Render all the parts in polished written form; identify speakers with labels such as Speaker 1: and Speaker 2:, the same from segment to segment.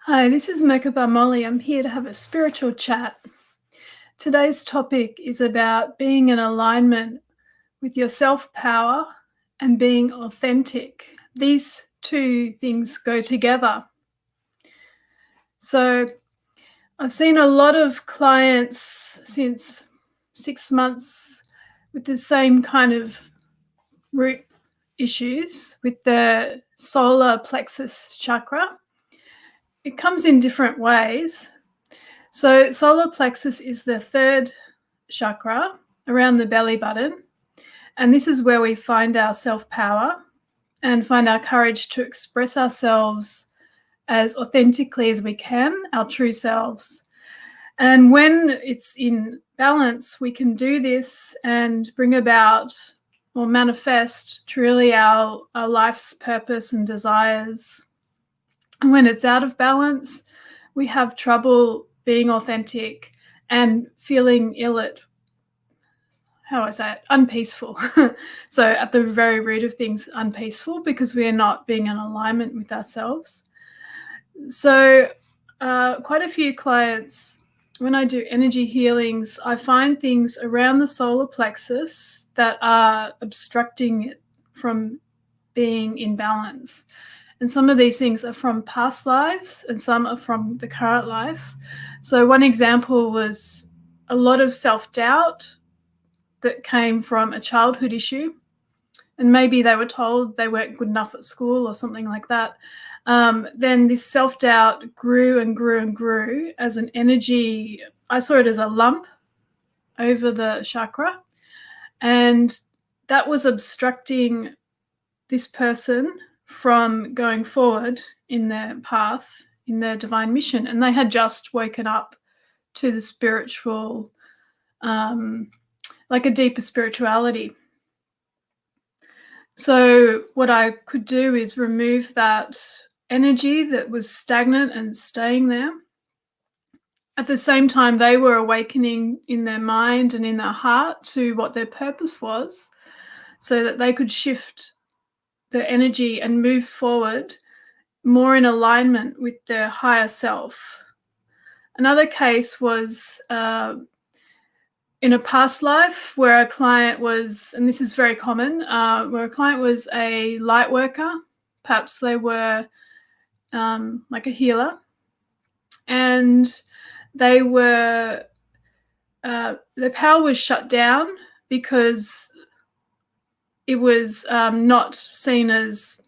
Speaker 1: Hi, this is Merkaba Molly. I'm here to have a spiritual chat. Today's topic is about being in alignment with your self-power and being authentic. These two things go together. So I've seen a lot of clients since 6 months with the same kind of root issues with the solar plexus chakra. It comes in different ways. So solar plexus is the third chakra around the belly button. And this is where we find our self-power and find our courage to express ourselves as authentically as we can, our true selves. And when it's in balance, we can do this and bring about or manifest truly our life's purpose and desires. And when it's out of balance, we have trouble being authentic and feeling unpeaceful. So at the very root of things, unpeaceful, because we are not being in alignment with ourselves. So quite a few clients, when I do energy healings, I find things around the solar plexus that are obstructing it from being in balance. And some of these things are from past lives and some are from the current life. So one example was a lot of self-doubt that came from a childhood issue. And maybe they were told they weren't good enough at school or something like that. Then this self-doubt grew and grew and grew as an energy. I saw it as a lump over the chakra. And that was obstructing this person from going forward in their path, in their divine mission. And they had just woken up to the spiritual, like a deeper spirituality. So what I could do is remove that energy that was stagnant and staying there. At the same time, they were awakening in their mind and in their heart to what their purpose was, so that they could shift the energy and move forward more in alignment with their higher self. Another case was in a past life where a client was, and this is very common, where a client was a light worker. Perhaps they were like a healer, and they were, their power was shut down because it was not seen as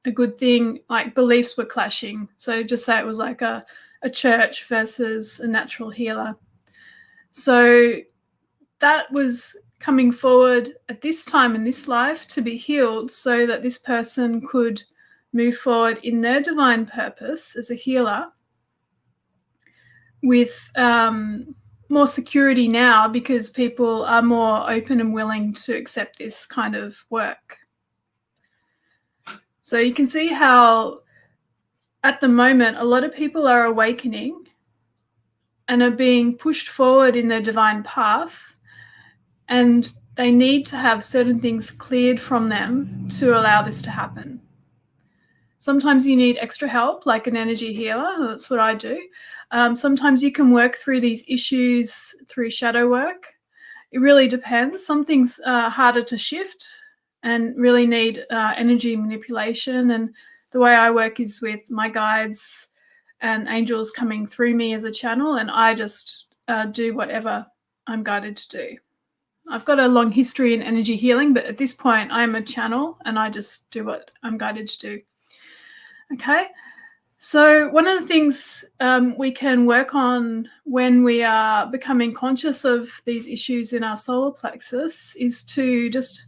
Speaker 1: a good thing, like beliefs were clashing. So just say it was like a church versus a natural healer. So that was coming forward at this time in this life to be healed, so that this person could move forward in their divine purpose as a healer with more security now, because people are more open and willing to accept this kind of work. So you can see how at the moment a lot of people are awakening and are being pushed forward in their divine path, and they need to have certain things cleared from them to allow this to happen. Sometimes you need extra help, like an energy healer. That's what I do. Sometimes you can work through these issues through shadow work. It really depends. Some things are harder to shift and really need energy manipulation. And the way I work is with my guides and angels coming through me as a channel, and I just do whatever I'm guided to do. I've got a long history in energy healing, but at this point I'm a channel and I just do what I'm guided to do. Okay, so one of the things we can work on when we are becoming conscious of these issues in our solar plexus is to just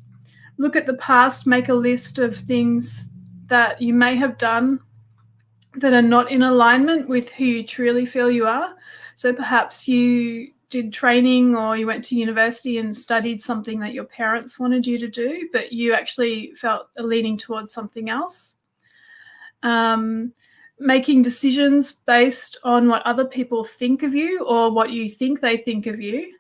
Speaker 1: look at the past, make a list of things that you may have done that are not in alignment with who you truly feel you are. So perhaps you did training or you went to university and studied something that your parents wanted you to do, but you actually felt a leaning towards something else. Making decisions based on what other people think of you or what you think they think of you.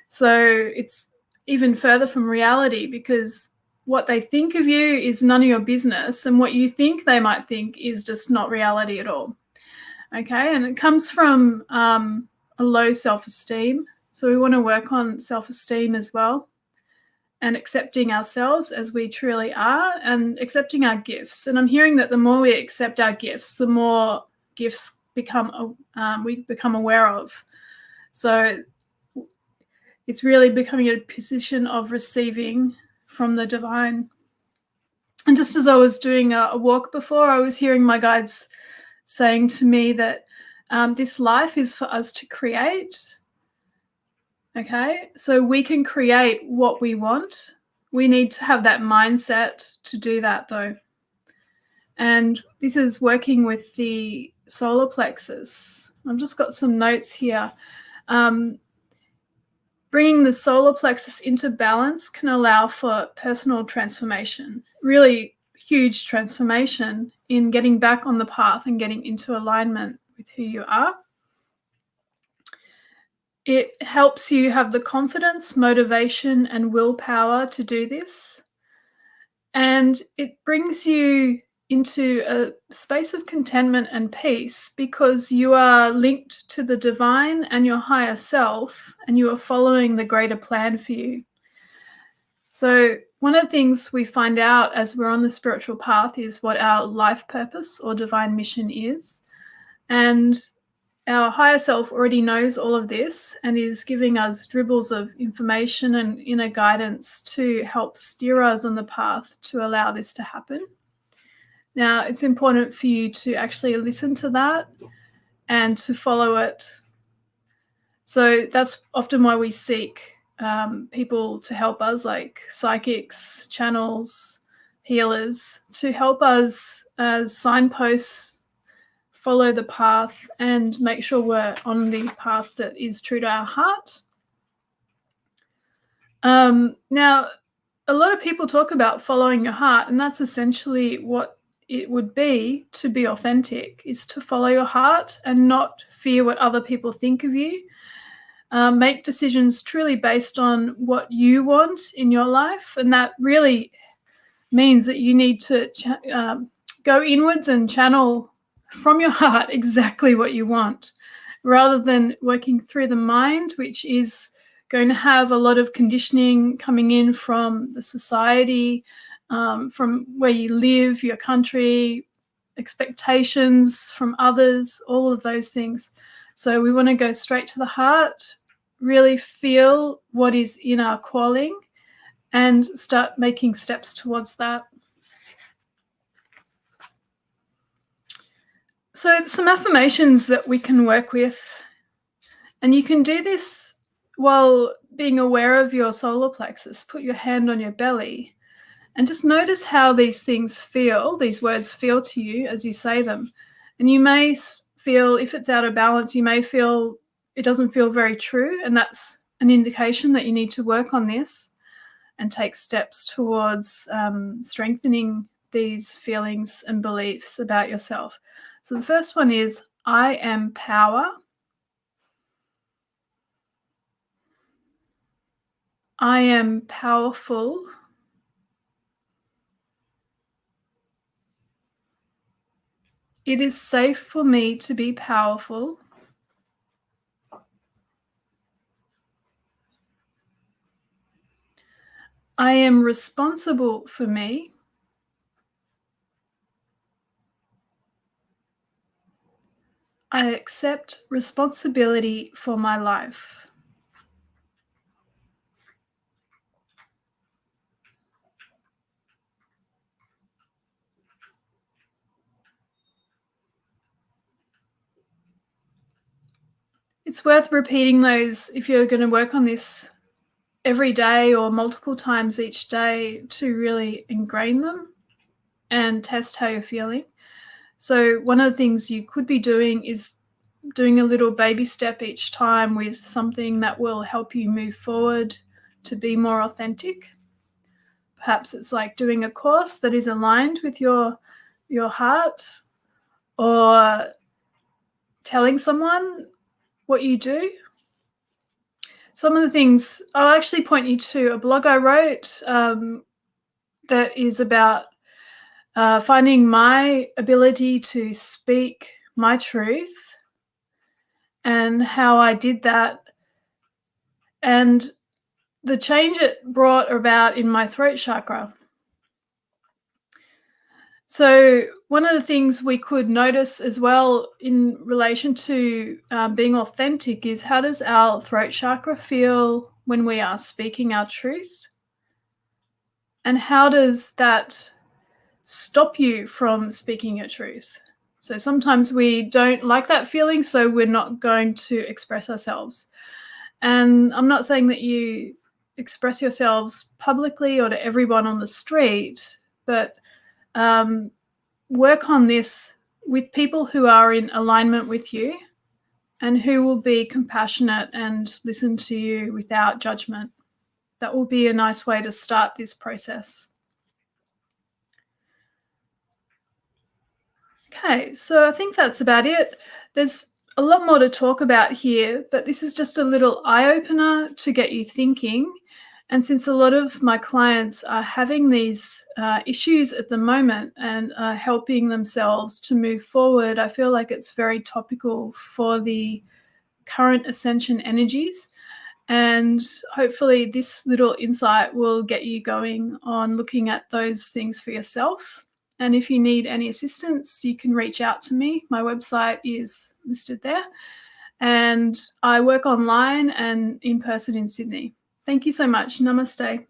Speaker 1: So it's even further from reality, because what they think of you is none of your business, and what you think they might think is just not reality at all. Okay, and it comes from a low self-esteem. So we want to work on self-esteem as well, and accepting ourselves as we truly are, and accepting our gifts. And I'm hearing that the more we accept our gifts, the more gifts we become aware of. So it's really becoming a position of receiving from the divine. And just as I was doing a walk before, I was hearing my guides saying to me that this life is for us to create. Okay, so we can create what we want. We need to have that mindset to do that, though. And this is working with the solar plexus. I've just got some notes here. Bringing the solar plexus into balance can allow for personal transformation, really huge transformation in getting back on the path and getting into alignment with who you are. It helps you have the confidence, motivation, and willpower to do this. And it brings you into a space of contentment and peace because you are linked to the divine and your higher self, and you are following the greater plan for you. So one of the things we find out as we're on the spiritual path is what our life purpose or divine mission is. And our higher self already knows all of this and is giving us dribbles of information and inner guidance to help steer us on the path to allow this to happen. Now, it's important for you to actually listen to that and to follow it. So that's often why we seek people to help us, like psychics, channels, healers, to help us as signposts follow the path and make sure we're on the path that is true to our heart. Now, a lot of people talk about following your heart, and that's essentially what it would be to be authentic, is to follow your heart and not fear what other people think of you. Make decisions truly based on what you want in your life, and that really means that you need to go inwards and channel from your heart exactly what you want, rather than working through the mind, which is going to have a lot of conditioning coming in from the society, from where you live, your country, expectations from others, all of those things. So we want to go straight to the heart, really feel what is in our calling, and start making steps towards that. So some affirmations that we can work with, and you can do this while being aware of your solar plexus. Put your hand on your belly and just notice how these things feel, these words feel to you as you say them. And you may feel, if it's out of balance, you may feel it doesn't feel very true, and that's an indication that you need to work on this and take steps towards strengthening these feelings and beliefs about yourself. So the first one is, I am power. I am powerful. It is safe for me to be powerful. I am responsible for me. I accept responsibility for my life. It's worth repeating those if you're going to work on this every day or multiple times each day to really ingrain them and test how you're feeling. So one of the things you could be doing is doing a little baby step each time with something that will help you move forward to be more authentic. Perhaps it's like doing a course that is aligned with your heart, or telling someone what you do. Some of the things, I'll actually point you to a blog I wrote that is about finding my ability to speak my truth and how I did that, and the change it brought about in my throat chakra. So one of the things we could notice as well in relation to being authentic is, how does our throat chakra feel when we are speaking our truth? And how does that stop you from speaking your truth? So sometimes we don't like that feeling, so we're not going to express ourselves. And I'm not saying that you express yourselves publicly or to everyone on the street, but work on this with people who are in alignment with you and who will be compassionate and listen to you without judgment. That will be a nice way to start this process. Okay, so I think that's about it. There's a lot more to talk about here, but this is just a little eye-opener to get you thinking. And since a lot of my clients are having these issues at the moment and are helping themselves to move forward, I feel like it's very topical for the current ascension energies. And hopefully this little insight will get you going on looking at those things for yourself. And if you need any assistance, you can reach out to me. My website is listed there. And I work online and in person in Sydney. Thank you so much. Namaste.